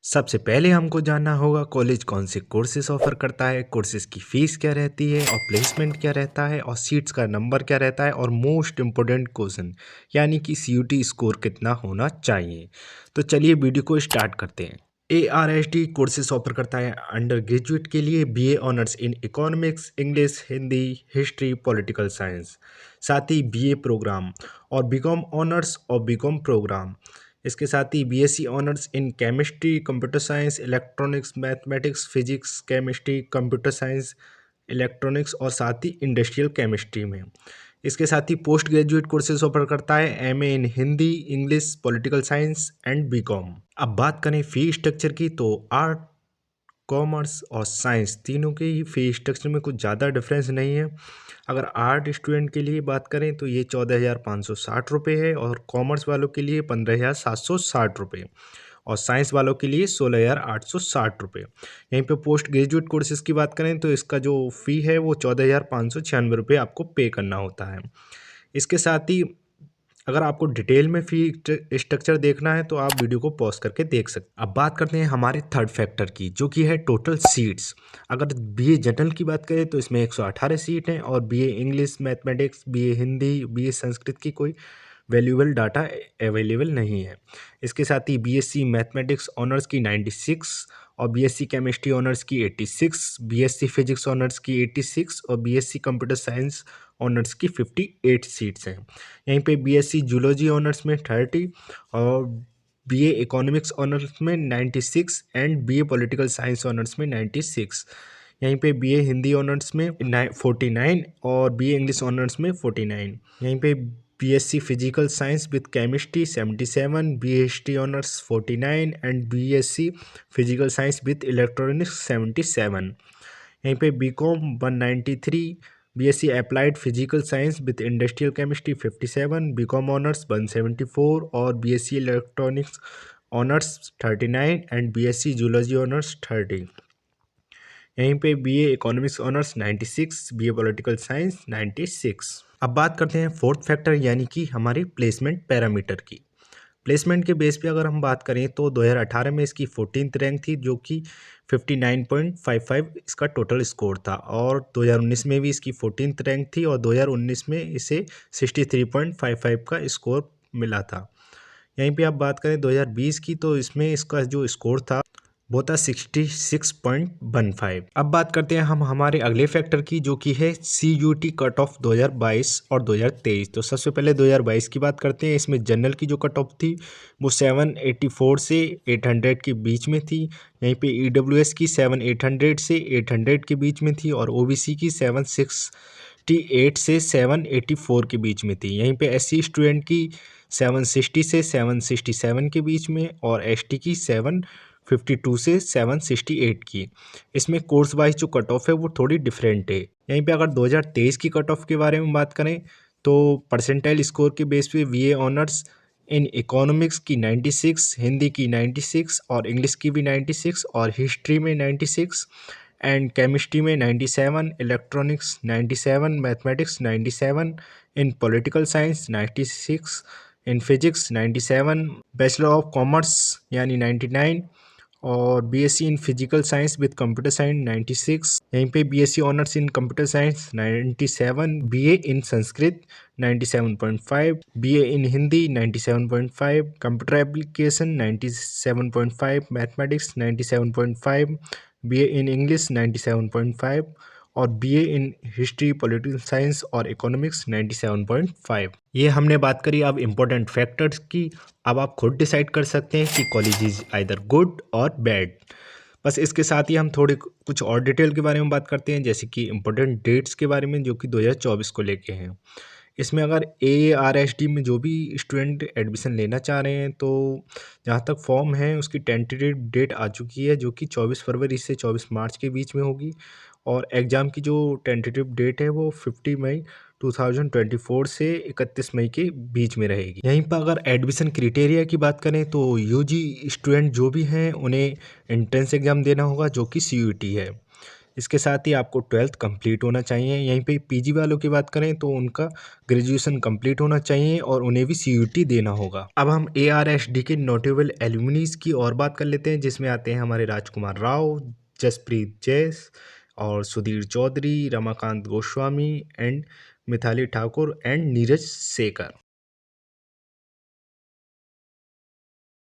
सबसे पहले हमको जानना होगा कॉलेज कौन से कोर्सेज ऑफर करता है, कोर्सेज की फ़ीस क्या रहती है और प्लेसमेंट क्या रहता है और सीट्स का नंबर क्या रहता है और मोस्ट इम्पोर्टेंट क्वेश्चन यानी कि सीयूटी स्कोर कितना होना चाहिए। तो चलिए वीडियो को स्टार्ट करते हैं। ARSD कोर्सेज ऑफर करता है अंडर ग्रेजुएट के लिए BA honours in economics, English, Hindi, history, political science, साथ ही BA प्रोग्राम और बीकॉम ऑनर्स और बीकॉम प्रोग्राम। इसके साथ ही BSc honours in chemistry, computer science, electronics, mathematics, physics, chemistry, computer science, electronics और साथ ही इंडस्ट्रियल केमिस्ट्री में। इसके साथ ही पोस्ट ग्रेजुएट कोर्सेज ऑफर करता है MA in Hindi, English, political science and BCom. अब बात करें फी स्ट्रक्चर की तो आर्ट, कॉमर्स और साइंस तीनों के ही फी स्ट्रक्चर में कुछ ज़्यादा डिफरेंस नहीं है। अगर आर्ट स्टूडेंट के लिए बात करें तो ये 14,560 है और कॉमर्स वालों के लिए 15,760 और साइंस वालों के लिए 16,860। यहीं पे पोस्ट ग्रेजुएट कोर्सेज की बात करें तो इसका जो फ़ी है वो 14,596 आपको पे करना होता है। इसके साथ ही अगर आपको डिटेल में फ़ी स्ट्रक्चर देखना है तो आप वीडियो को पॉज करके देख सकते हैं। अब बात करते हैं हमारे थर्ड फैक्टर की, जो कि है टोटल सीट्स। अगर बीए जनरल की बात करें तो इसमें 118 सीट हैं और BA English, mathematics, BA Hindi, BA Sanskrit की कोई वैल्यूएबल डाटा अवेलेबल नहीं है। इसके साथ ही बीएससी मैथमेटिक्स ऑनर्स की 96 और बीएससी केमिस्ट्री ऑनर्स की 86, बीएससी फिजिक्स ऑनर्स की 86 और बीएससी कंप्यूटर साइंस ऑनर्स की 58 सीट्स हैं। यहीं पे बीएससी जूलॉजी ऑनर्स में 30 और बीए इकोनॉमिक्स ऑनर्स में 96 and BA political science honours में 96। यहीं पे बीए हिंदी ऑनर्स में 49 और बीए इंग्लिश ऑनर्स में 49। यहीं पे BSc physical science with chemistry 77, BA history honours 49 and BSc physical science with electronics 77। यहीं पे BCom 193, BSc applied physical science with industrial chemistry 57, BCom honours 174 और BSc electronics honours 39 and BSc zoology honours 30। यहीं पे BA economics honours 96, BA political science 96। अब बात करते हैं fourth factor यानी कि हमारे प्लेसमेंट पैरामीटर की। प्लेसमेंट के बेस पे अगर हम बात करें तो 2018 में इसकी 14th रैंक थी, जो कि 59.55 इसका टोटल स्कोर था और 2019 में भी इसकी 14th रैंक थी और 2019 में इसे 63.55 का स्कोर मिला था। यहीं पे आप बात करें 2020 की तो इसमें इसका जो स्कोर था वो था 66.15। अब बात करते हैं हम हमारे अगले फैक्टर की, जो कि है CUT कट ऑफ 2022 और 2023। तो सबसे पहले 2022 की बात करते हैं। इसमें जनरल की जो कट ऑफ थी वो 784 से 800 के बीच में थी। यहीं पे EWS की 7800 से 800 के बीच में थी और OBC की 768 से 784 के बीच में थी। यहीं पे SC स्टूडेंट की 760 से 767 के बीच में और ST की 752 से 768 की। इसमें कोर्स वाइज जो कट ऑफ है वो थोड़ी डिफरेंट है। यहीं पे अगर 2023 की कट ऑफ के बारे में बात करें तो परसेंटाइल स्कोर के बेस पे बीए ऑनर्स इन इकोनॉमिक्स की 96, हिंदी की 96 और इंग्लिश की भी 96 और हिस्ट्री में 96 एंड केमिस्ट्री में 97, electronics 97, mathematics 97, in political science 96, in physics 97, bachelor of commerce यानी 99 और BSc in physical science with computer science 96। यहीं पे BSc honours in computer science 97, BA in Sanskrit 97.5, BA in Hindi 97.5, computer application 97.5, mathematics 97.5, BA in English 97.5 और BA in history, political science और economics 97.5। ये हमने बात करी अब इम्पोर्टेंट फैक्टर्स की। अब आप खुद डिसाइड कर सकते हैं कि कॉलेज इज आइदर गुड और बैड। बस इसके साथ ही हम थोड़े कुछ और डिटेल के बारे में बात करते हैं, जैसे कि इम्पोर्टेंट डेट्स के बारे में जो कि 2024 को लेके हैं। इसमें अगर ARSD में जो भी स्टूडेंट एडमिशन लेना चाह रहे हैं तो जहाँ तक फॉर्म है उसकी टेंटेटिव डेट आ चुकी है, जो कि 24 फरवरी से 24 मार्च के बीच में होगी और एग्ज़ाम की जो टेंटेटिव डेट है वो 50 मई 2024 से 31 मई के बीच में रहेगी। यहीं पर अगर एडमिशन क्राइटेरिया की बात करें तो यूजी स्टूडेंट जो भी हैं उन्हें एंट्रेंस एग्ज़ाम देना होगा, जो कि CUT है। इसके साथ ही आपको 12th कंप्लीट होना चाहिए। यहीं पे पीजी वालों की बात करें तो उनका ग्रेजुएशन कंप्लीट होना चाहिए और उन्हें भी सीयूटी देना होगा। अब हम ARSD के नोटेबल एल्यूमिनीज की और बात कर लेते हैं, जिसमें आते हैं हमारे राजकुमार राव, जसप्रीत जैस और सुधीर चौधरी, रमाकांत गोस्वामी एंड मिथाली ठाकुर एंड नीरज शेखर।